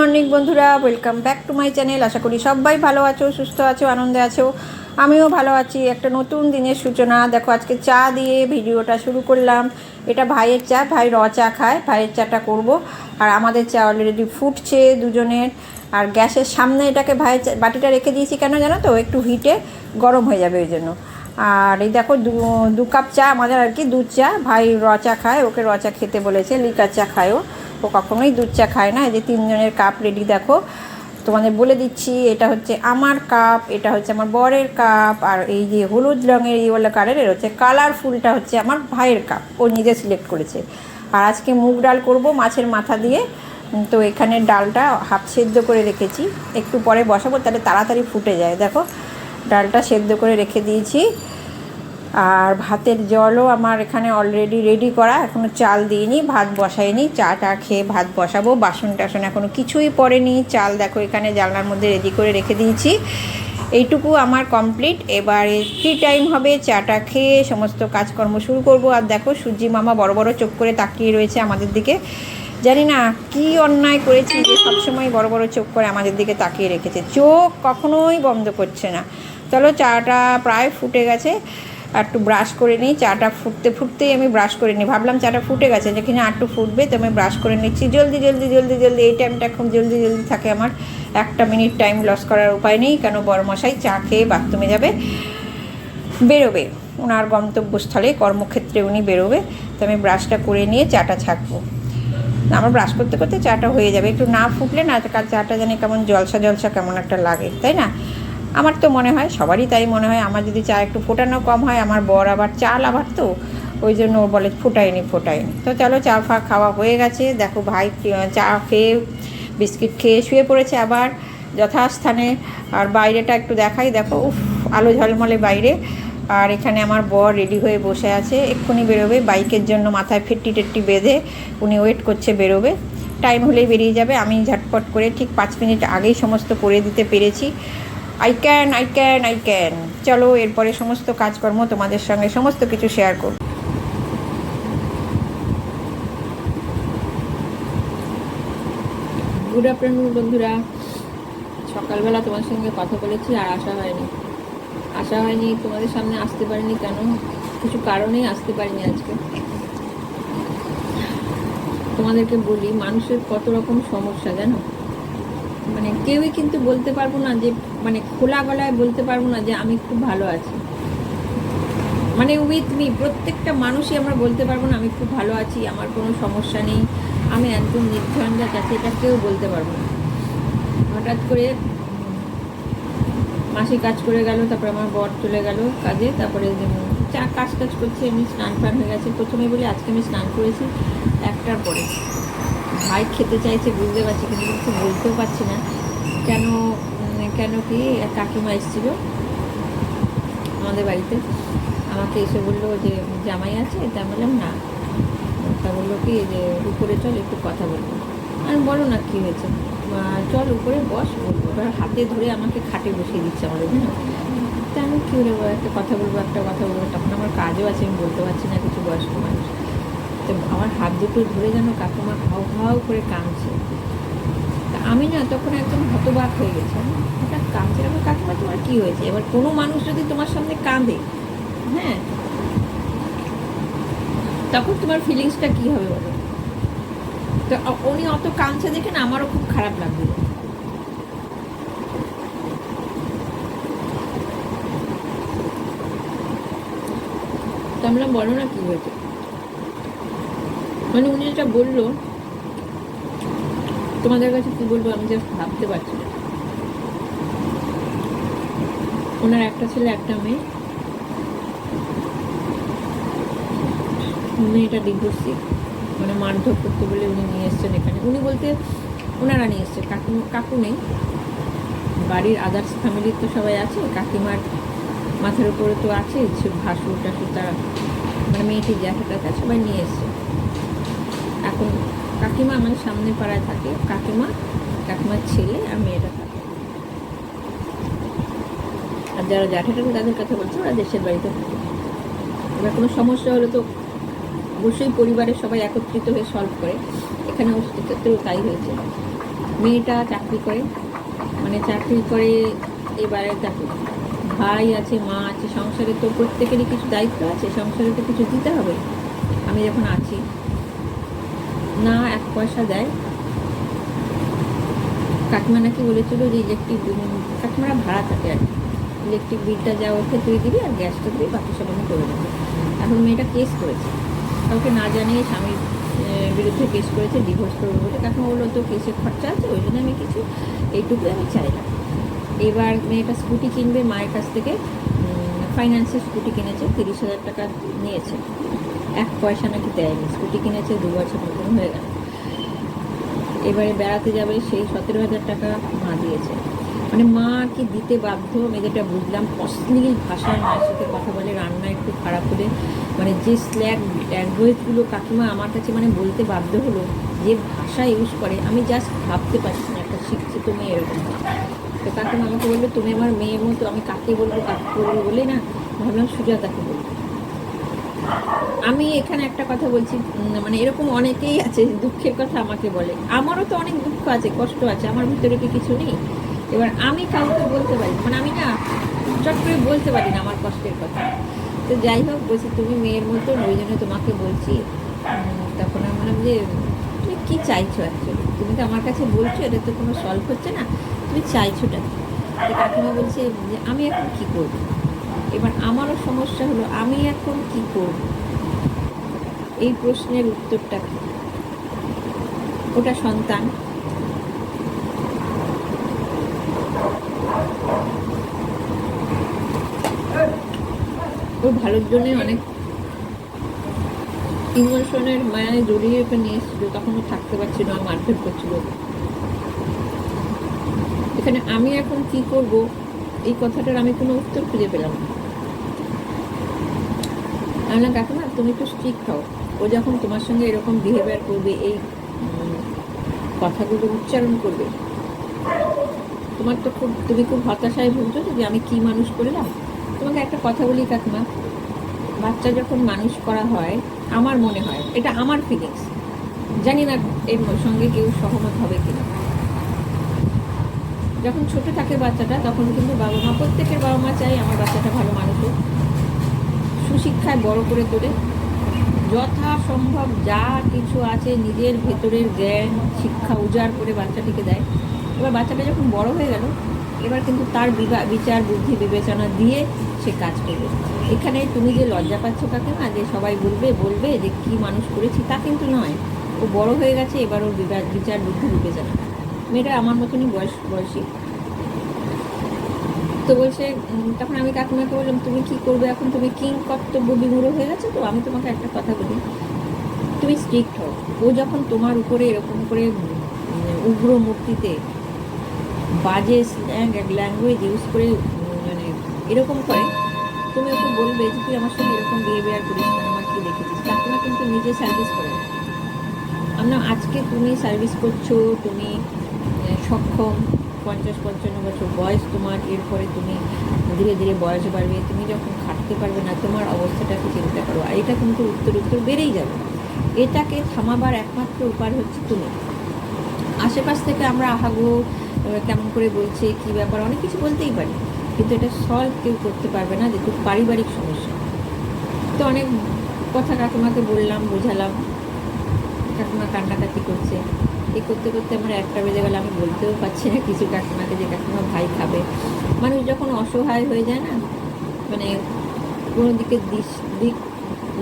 Morning বন্ধুরা, welcome back to my channel. আশা করি সবাই ভালো আছো, সুস্থ আছো, আনন্দে আছো। আমিও ভালো আছি। একটা নতুন দিনের সূচনা। দেখো, আজকে চা দিয়ে ভিডিওটা শুরু করলাম। এটা ভাইয়ের চা, ভাই চা খায়, ভাইয়ের চাটা করব। আর আমাদের চা অলরেডি ফুটছে দুজনের। আর গ্যাসের সামনে এটাকে ভাইয়ের বাটিটা রেখে দিয়েছি কেন জানো তো, একটু হিটে গরম হয়ে যাবে ওই জন্য। আর এই দেখো, দু কাপ চা আমাদের আর কি, দুধ চা। ভাই চা খায়, ওকে চা খেতে বলেছে, লিকার চা খায় ও কখনোই দুধ চা খায় না। এই যে তিনজনের কাপ রেডি। দেখো, তোমাদের বলে দিচ্ছি, এটা হচ্ছে আমার কাপ, এটা হচ্ছে আমার বরের কাপ, আর এই যে হলুদ রঙের ইয়েলো কালারের হচ্ছে কালারফুলটা হচ্ছে আমার ভাইয়ের কাপ, ও নিজে সিলেক্ট করেছে। আর আজকে মুগ ডাল করব মাছের মাথা দিয়ে। তো এখানে ডালটা হাফ সেদ্ধ করে রেখেছি, একটু পরে বসাবো, তাহলে তাড়াতাড়ি ফুটে যায়। দেখো, ডালটা সেদ্ধ করে রেখে দিয়েছি। আর ভাতের জলও আমার এখানে অলরেডি রেডি করা, এখনও চাল দিইনি, ভাত বসাইনি। চাটা খেয়ে ভাত বসাবো। বাসন টাসন এখনও কিছুই পড়েনি। চাল দেখো এখানে জানলার মধ্যে রেডি করে রেখে দিয়েছি। এইটুকু আমার কমপ্লিট। এবারে ফ্রি টাইম হবে, চাটা খেয়ে সমস্ত কাজকর্ম শুরু করব। আর দেখো, সূর্যি মামা বড় বড় চোখ করে তাকিয়ে রয়েছে আমাদের দিকে। জানি না কি অন্যায় করেছি যে সবসময় বড় বড় চোখ করে আমাদের দিকে তাকিয়ে রেখেছে, চোখ কখনোই বন্ধ করছে না। চলো, চাটা প্রায় ফুটে গেছে। আর একটু ব্রাশ করে নিই। চাটা ফুটতেই আমি ব্রাশ করে নিই। ভাবলাম চাটা ফুটে গেছে, যেখানে আর একটু ফুটবে, তো আমি ব্রাশ করে নিচ্ছি। জলদি জলদি জলদি জলদি, এই টাইমটা খুব জলদি জলদি থাকে আমার। একটা মিনিট টাইম লস করার উপায় নেই, কেন বড়মশাই চা খেয়ে বাথরুমে যাবে, বেরোবে, ওনার গন্তব্যস্থলে কর্মক্ষেত্রে উনি বেরোবে। তো আমি ব্রাশটা করে নিয়ে চাটা ছাঁকবো। আমার ব্রাশ করতে করতে চাটা হয়ে যাবে। একটু না ফুটলে না চাটা জানি কেমন জলসা জলসা কেমন একটা লাগে, তাই না? আমার তো মনে হয়, সবারই তাই মনে হয়। আমার যদি চা একটু ফোটানো কম হয়, আমার বর আবার চাল আবার, তো ওই জন্য ও বলে ফোটায়নি। তো চলো, চা খাওয়া হয়ে গেছে। দেখো, ভাই চা খেয়ে বিস্কিট খেয়ে শুয়ে পড়েছে আবার যথাস্থানে। আর বাইরেটা একটু দেখাই, দেখো, উফ, আলো ঝলমলে বাইরে। আর এখানে আমার বর রেডি হয়ে বসে আছে, এক্ষুনি বেরোবে। বাইকের জন্য মাথায় ফেট্টি টেট্টি বেঁধে উনি ওয়েট করছে, বেরোবে। টাইম হলেই বেরিয়ে যাবে। আমি ঝটপট করে ঠিক 5 মিনিট আগেই সমস্ত করে দিতে পেরেছি। I can. চলো, এরপরে সমস্ত কাজকর্ম তোমাদের সঙ্গে সমস্ত কিছু শেয়ার করব। গুড আফটারনুন বন্ধুরা। সকালবেলা তোমার সঙ্গে কথা বলেছি, আর আসা হয়নি তোমাদের সামনে আসতে পারিনি। কেন? কিছু কারণেই আসতে পারিনি আজকে। তোমাদেরকে বলি, মানুষের কত রকম সমস্যা জানো। মানে কেউই কিন্তু বলতে পারবো না যে, মানে খোলা গলায় বলতে পারবো না যে আমি খুব ভালো আছি। মানে উইথ মি, প্রত্যেকটা মানুষই আমরা বলতে পারবো না আমি খুব ভালো আছি, আমার কোনো সমস্যা নেই, আমি একদম নির্ঝঞ্ঝাট আছি, এটা কেউ বলতে পারবো না। হঠাৎ করে মাসি কাজ করে গেল, তারপরে আমার বর চলে গেল কাজে, তারপরে কাজ করছি, আমি স্নান ফান হয়ে গেছে। প্রথমে বলি, আজকে আমি স্নান করেছি 1টার পরে। ভাই খেতে চাইছে, বুঝতে পারছি, কিন্তু কিছু বলতেও পারছি না। কেন কি কাকিমা এসেছিল আমাদের বাড়িতে, আমাকে এসে বললো যে জামাই আছে। তা বললাম না। তা বললো কি যে উপরে চল, একটু কথা বলবো। আমি বলো না কী হয়েছে, চল উপরে বস বলবো। এবার হাতে ধরে আমাকে খাটে বসিয়ে দিচ্ছে আমাদের। তা আমি কী বলবো, একটা কথা বলবো। তখন আমার কাজও আছে, আমি বলতে পারছি না, কিছু বয়স্ক মানুষ। তো আমার হাত দুটো ধরে যেন কাকিমা হাউ করে কাঁদছে। তা আমি না তখন একদম হতবাক হয়ে গেছি। হঠাৎ কাঁদছে, আমার কাকিমা তোমার কী হয়েছে? এবার কোনো মানুষ যদি তোমার সামনে কাঁদে, হ্যাঁ, তখন তোমার ফিলিংসটা কী হবে বলো? তো উনি অত কাঁদছে দেখে না আমারও খুব খারাপ লাগবে। তো আমরা বলো না কী হয়েছে। মানে উনি যেটা বললো, তোমাদের কাছে কী বলবো আমি জাস্ট ভাবতে পারছি না। ওনার একটা ছেলে একটা মেয়ে, মেয়েটা ডিভোর্সি, মানে মারধর করতে বলে উনি নিয়ে এসছেন এখানে। উনি বলতে ওনারা নিয়ে এসছে, কাকু নেই, বাড়ির আদার্স ফ্যামিলির তো সবাই আছে, কাকিমার মাথার উপরে তো আছে, ভাসুর টাসুর, তারা মানে মেয়েটির জ্যাঠাটা সবাই নিয়ে এসছে। এখন কাকিমা মানে সামনের পাড়ায় থাকে, কাকিমার ছেলে আর মেয়েটা থাকে। আর যারা জ্যাঠাটা তাদের কথা বলছে, ওরা দেশের বাড়িতে থাকে। এবার কোনো সমস্যা হলে তো অবশ্যই পরিবারের সবাই একত্রিত হয়ে সলভ করে। এখানে ক্ষেত্রেও তাই হয়েছে। মেয়েটা চাকরি করে, মানে চাকরি করে। এবারে দেখো ভাই আছে, মা আছে, সংসারে তো প্রত্যেকেরই কিছু দায়িত্ব আছে, সংসারে তো কিছু দিতে হবে। আমি যখন আছি না, 1 পয়সা দেয়। কাকিমা নাকি বলেছিল যে ইলেকট্রিক, কাকিমারা ভাড়া থাকে আর কি, ইলেকট্রিক বিলটা যা ওঠে তুই দিবি আর গ্যাসটা দিবি, বাকি সব আমি করে দেবো। এখন মেয়েটা কেস করেছে, কাউকে না জানিয়ে স্বামীর বিরুদ্ধে কেস করেছে, ডিভোর্স করবে বলে। কাকিমা বললো তো কেসের খরচা আছে, ওই জন্য আমি কিছু এইটুকু আমি চাইলাম। এবার মেয়েটা স্কুটি কিনবে মায়ের কাছ থেকে, ফাইন্যান্সে স্কুটি কিনেছে, 30,000 টাকা নিয়েছে, 1 পয়সা নাকি দেয়নি। স্কুটি কিনেছে, 2 বছর নতুন হয়ে গেল। এবারে বেড়াতে যাবে, সেই 17,000 টাকা মা দিয়েছে। মানে মা কি দিতে বাধ্য, আমি যেটা বুঝলাম। অশ্লীল ভাষায় মায়ের সাথে কথা বলে, রান্না একটু খারাপ হলে মানে যে ল্যাঙ্গুয়েজগুলো কাকিমা আমার কাছে মানে বলতে বাধ্য হলো, যে ভাষা ইউজ করে আমি জাস্ট ভাবতে পারছি না একটা শিক্ষিত মেয়ে এরকম। তো কাকিমা আমাকে বললো তুমি আমার মেয়ের মতো। আমি কাকে বলবো, কাকে বলবো বলে না ভাবলাম সুজাতাকে বলবো। আমি এখানে একটা কথা বলছি, মানে এরকম অনেকেই আছে দুঃখের কথা আমাকে বলে, আমারও তো অনেক দুঃখ আছে, কষ্ট আছে, আমার ভিতরে কি কিছু নেই? এবার আমি কাউকে বলতে পারি, মানে আমি না চট করে বলতে পারি না আমার কষ্টের কথা। তো যাই হোক, বলছি তুমি মেয়ের মতো, ওই জন্য তোমাকে বলছি। তখন আমি বললাম যে তুমি কী চাইছো অ্যাকচুয়ালি, তুমি তো আমার কাছে বলছো, এটা তো কোনো সলভ হচ্ছে না, তুমি চাইছোটা কি? তো কাকিমা বলছে যে আমি এখন কী করবো। এবার আমারও সমস্যা হলো, আমি এখন কী করবো, এই প্রশ্নের উত্তরটা কি? ওটা সন্তান, ওর ভালোর জন্যে অনেক ইমোশনের মায়ায় জড়িয়ে ওকে নিয়ে এসেছিল, তখন ও থাকতে পারছিল না, মারধর করছিল। এখানে আমি এখন কি করব, এই কথাটার আমি কোনো উত্তর খুঁজে পেলাম না। আমি না কাকিমা তুমি একটু স্ট্রিক্ট হও, ও যখন তোমার সঙ্গে এরকম বিহেভিয়ার করবে, এই কথাগুলো উচ্চারণ করবে, তোমার তো তুমি খুব হতাশায় ভুগছো যে আমি কি মানুষ করলাম। তোমাকে একটা কথা বলি কাকিমা, বাচ্চা যখন মানুষ করা হয়, আমার মনে হয়, এটা আমার ফিলিংস, জানি না এর সঙ্গে কেউ সহমত হবে কিনা, যখন ছোট থাকে বাচ্চাটা তখন কিন্তু বাবা মা, প্রত্যেকের বাবা মা চাই আমার বাচ্চাটা ভালো মানুষ হোক, সুশিক্ষায় বড় করে তোলে, যথাসম্ভব যা কিছু আছে নিজের ভেতরের জ্ঞান শিক্ষা উজাড় করে বাচ্চাটিকে দেয়। এবার বাচ্চাটা যখন বড় হয়ে গেল, এবার কিন্তু তার বিচার বুদ্ধি বিবেচনা দিয়ে সে কাজ করবে। এখানে তুমি যে লজ্জা পাচ্ছ কাকিমা, যে সবাই বলবে যে কি মানুষ করেছি, তা কিন্তু নয়। ও বড় হয়ে গেছে, এবার ওর বিচার বুদ্ধি বিবেচনা। মেয়েটা আমার মতনই বয়সী। তো বলছে, তখন আমি কাকিমাকে বললাম তুমি কি করবে এখন, তুমি কিং কর্তব্য বিমূঢ় হয়ে গেছে। তো আমি তোমাকে একটা কথা বলি, তুমি স্ট্রিক্ট হও। ও যখন তোমার উপরে এরকম করে উগ্র মূর্তিতে বাজে ল্যাঙ্গুয়েজ ইউজ করে মানে এরকম করে, তুমি ওকে বলবে যে তুই আমার সঙ্গে এরকম বিহেভিয়ার করিস না, আমার কি দেখেছিস। কাকিমা কিন্তু নিজে সার্ভিস করে না। আমরা আজকে তুমি সার্ভিস করছো, তুমি সক্ষম, 50-55 বছর বয়স তোমার, এরপরে তুমি ধীরে ধীরে বয়স বাড়বে, তুমি যখন খাটতে পারবে না, তোমার অবস্থাটাকে চিন্তা করো। আর এটা কিন্তু উত্তর বেড়েই যাবে। এটাকে থামাবার একমাত্র উপায় হচ্ছে তুমি। আশেপাশ থেকে আমরা আহাগো কেমন করে বলছে, কি ব্যাপার, অনেক কিছু বলতেই পারি, কিন্তু এটা সলভ কেউ করতে পারবে না, যেহেতু পারিবারিক সমস্যা। তো অনেক কথা কাকিমাকে বললাম, বোঝালাম, কাকিমা কান্নাকাটি করছে। এই করতে করতে আমার 1টা বেজে গেল, আমি বলতেও পারছি না কিছু কাকিমাকে যে কাকিমা ভাই খাবে। মানুষ যখন অসহায় হয়ে যায় না, মানে কোনো দিকে দিক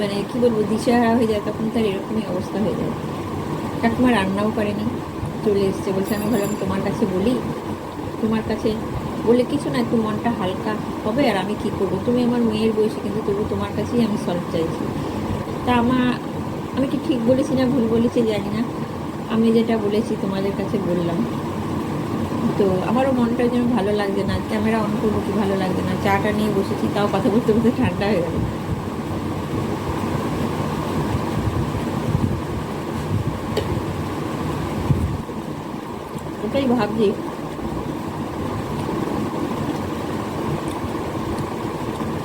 মানে কী বলবো, দিশেহারা হয়ে যায়, তখন তার এরকমই অবস্থা হয়ে যায়। কাকিমা রান্নাও করেনি, চলে এসছে। বলছে আমি ভাবলাম তোমার কাছে বলি, তোমার কাছে বলে কিছু না, একটু মনটা হালকা হবে। আর আমি কি করবো, তুমি আমার মেয়ের বয়সী, কিন্তু তবু তোমার কাছেই আমি সলভ চাইছি। তা আমি কি ঠিক বলেছি না ভুল বলেছি জানি না, আমি যেটা বলেছি তোমাদের কাছে বললাম। তো আমারও মনটা যেন ভালো লাগছে না, ক্যামেরা অন করবো কি ভালো লাগছে না, চাটা নিয়ে বসেছি, তাও কথা বলতে বলতে ঠান্ডা হয়ে গেল। ওটাই ভাবছি,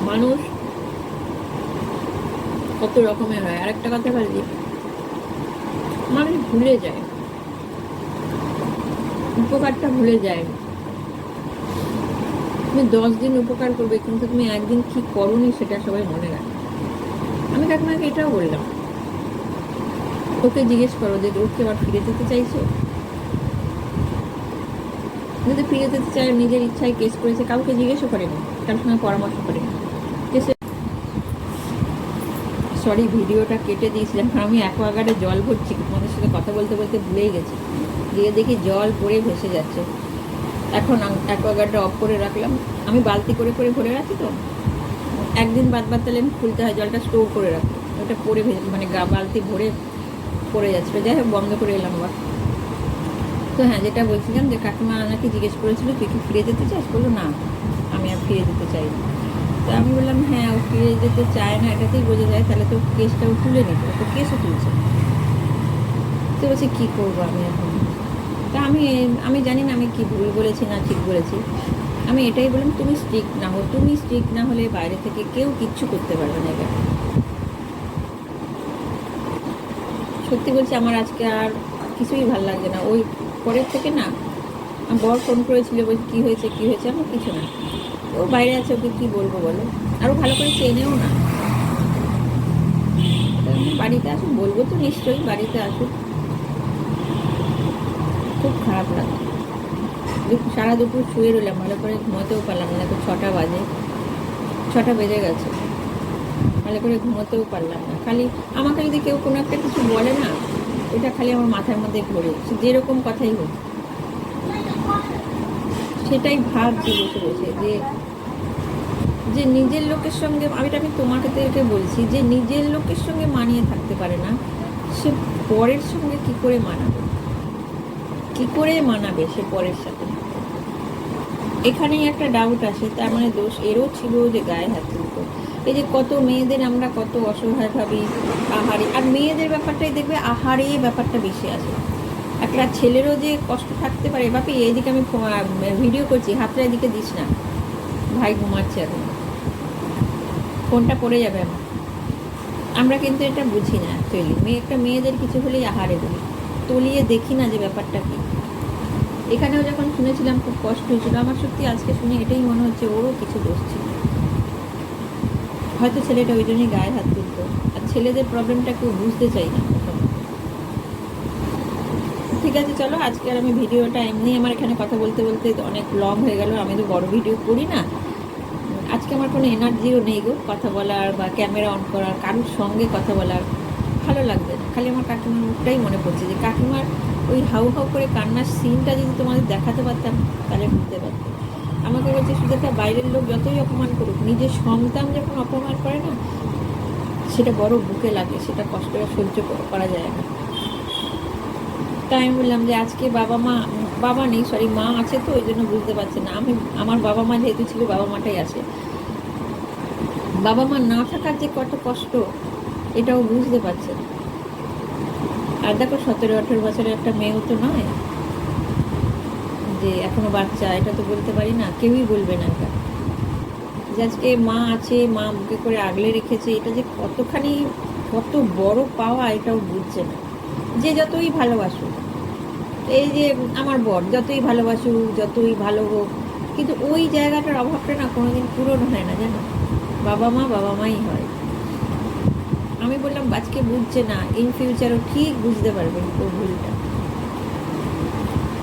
মানুষ কত রকমের হয়। আরেকটা কথা ভাবছি, মানুষ ভুলে যায় উপকারটা ভুলে যায়। তুমি 10 দিন উপকার করবে, কিন্তু তুমি একদিন কি করোনি সেটা সবাই মনে রাখে। আমি কাকিমাকে এটাও বললাম, ওকে জিজ্ঞেস করো যে ওকে আবার ফিরে যেতে চাইছো। যদি ফিরে যেতে চায়, নিজের ইচ্ছায় কেস করেছে, কাউকে জিজ্ঞেসও করেনি, কারোর সঙ্গে পরামর্শ করেনি। সরি, ভিডিওটা কেটে দিয়েছিলাম, কারণ আমি অ্যাকোয়াগার্ডে জল ভরছি, তোমাদের সাথে কথা বলতে বলতে ভুলেই গেছি। গিয়ে দেখি জল পড়ে ভেসে যাচ্ছে। এখন অ্যাকোয়াগার্ডটা অফ করে রাখলাম। আমি বালতি করে করে ভরে রাখি, তো একদিন বাদ তাহলে আমি খুলতে হয়, জলটা স্টোর করে রাখি। ওটা পড়ে মানে বালতি ভরে পড়ে যাচ্ছিলো। যাই হোক, বন্ধ করে এলাম আবার। তো হ্যাঁ, যেটা বলছিলাম যে কাকিমা নাকি জিজ্ঞেস করেছিল তুই কি ফিরে যেতে চাস, বললো না আমি আর ফিরে যেতে চাই না। তো আমি বললাম হ্যাঁ, ও ফিরে যেতে চায় না এটাতেই বোঝা যায়, তাহলে তো কেসটাও তুলে নিত, তো কেসও তুলছে। তো বলছে কী করবো আমি এখন। তা আমি জানি না আমি কি ভুল বলেছি না ঠিক বলেছি। আমি এটাই বললাম, তুমি স্ট্রিক্ট না হো, তুমি স্ট্রিক্ট না হলে বাইরে থেকে কেউ কিচ্ছু করতে পারবে না। এটা সত্যি বলছি, আমার আজকে আর কিছুই ভালো লাগছে না। ওই পরের থেকে না, বর ফোন করেছিল, বলছি কী হয়েছে কী হয়েছে, আমার কিছু না, ও বাইরে আছে, ওকে কী বলবো বলো। আরও ভালো করে চেনেও না। বাড়িতে আসুক, বলবো তো নিশ্চয়ই, বাড়িতে আসুক। খুব খারাপ লাগে। সারা দুপুর শুয়ে রইলাম, ভালো করে ঘুমোতেও পারলাম না। দেখো 6টা বাজে, 6টা বেজে গেছে, ভালো করে ঘুমোতেও পারলাম না। খালি আমাকে যদি কেউ কোনো একটা কিছু বলে না, এটা খালি আমার মাথার মধ্যে ঘোরে, যেরকম কথাই হোক সেটাই ভাবছি বসে বসে, যে নিজের লোকের সঙ্গে, আমি তোমাকে বলছি, যে নিজের লোকের সঙ্গে মানিয়ে থাকতে পারে না, সে পরের সঙ্গে কি করে মানাবে, কি করে মানাবে সে পরের সাথে। এখানেই একটা ডাউট আসে, তার মানে দোষ এরও ছিল যে গায়ে হাত তুলতো। এই যে কত মেয়েদের আমরা কত অসহায় ভাবি, আহারে, আর মেয়েদের ব্যাপারটাই দেখবে আহারে ব্যাপারটা বেশি আসে। একটা ছেলেরও যে কষ্ট থাকতে পারে। বাপি এইদিকে আমি ভিডিও করছি, হাতটা এদিকে দিস না, ভাই ঘুমাচ্ছে এখন, ফোনটা পড়ে যাবে আমার। আমরা কিন্তু এটা বুঝি না অ্যাকচুয়ালি। মেয়েদের কিছু হলেই আহারে বলি, তলিয়ে দেখি না যে ব্যাপারটা কী। এখানেও যখন শুনেছিলাম খুব কষ্ট হয়েছিল আমার, সত্যি আজকে শুনে এটাই মনে হচ্ছে ওরও কিছু দোষ ছিল। হয়তো ছেলেটা ওই জন্যই গায়ে হাত তুলত। আর ছেলেদের প্রবলেমটা কেউ বুঝতে চাই না। ঠিক আছে, চলো আজকে আর আমি ভিডিওটা এমনি, আমার এখানে কথা বলতে বলতে অনেক লং হয়ে গেল। আমি তো বড় ভিডিও করি না, আজকে আমার কোনো এনার্জিও নেই গো কথা বলার বা ক্যামেরা অন করার, কারোর সঙ্গে কথা বলার ভালো লাগবে না। খালি আমার কাকিমার মুখটাই মনে পড়ছে, যে কাকিমার ওই হাউ হাউ করে কান্নার সিনটা যদি তোমাদের দেখাতে পারতাম তাহলে বুঝতে পারতাম। আমাকে বলছে শুধু একটা বাইরের লোক যতই অপমান করুক, নিজের সন্তান যখন অপমান করে না, সেটা বড় বুকে লাগে, সেটা কষ্টটা সহ্য করা যায় না। তাই আমি বললাম যে আজকে বাবা নেই, সরি মা আছে, তো ওই জন্য বুঝতে পারছে না। আমার বাবা মা যেহেতু ছিল, বাবা মাটাই আছে, বাবা মা না থাকার যে কত কষ্ট এটাও বুঝতে পারছে না। আর দেখো 17-18 বছরের একটা মেয়েও তো নয় যে এখনো বাচ্চা, এটা তো বলতে পারি না, কেউই বলবে না এটা। যে আজকে মা আছে, মা বুকে করে আগলে রেখেছে, এটা যে কত বড় পাওয়া, এটাও বুঝছে না। যে যতই ভালোবাসুক, এই যে আমার বর যতই ভালোবাসুক, যতই ভালো হোক, কিন্তু ওই জায়গাটার অভাবটা না কোনোদিন পূরণ হয় না, জানো। বাবা মাই হয়। আমি বললাম আজকে বুঝছে না, ইন ফিউচারও ঠিক বুঝতে পারবেন ওর ভুলটা।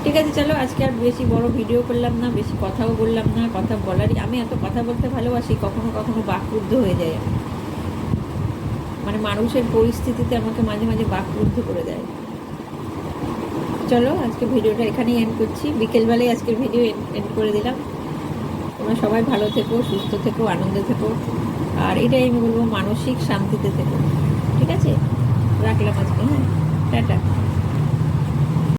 ঠিক আছে, চলো আজকে আর বেশি বড় ভিডিও করলাম না, বেশি কথাও বললাম না। কথা বলারই, আমি এত কথা বলতে ভালোবাসি, কখনো কখনো বাকরুদ্ধ হয়ে যায়। মানে মানুষের পরিস্থিতিতে আমাকে মাঝে মাঝে বাকরুদ্ধ করে দেয়। চলো আজকে ভিডিওটা এখানেই এন্ড করছি, বিকেলবেলায় আজকের ভিডিও এন্ড করে দিলাম। তোমরা সবাই ভালো থেকো, সুস্থ থেকো, আনন্দে থেকো, আর এটাই আমি বলবো মানসিক শান্তিতে থেকো। ঠিক আছে, রাখলাম আজকে, হ্যাঁ, টাটা।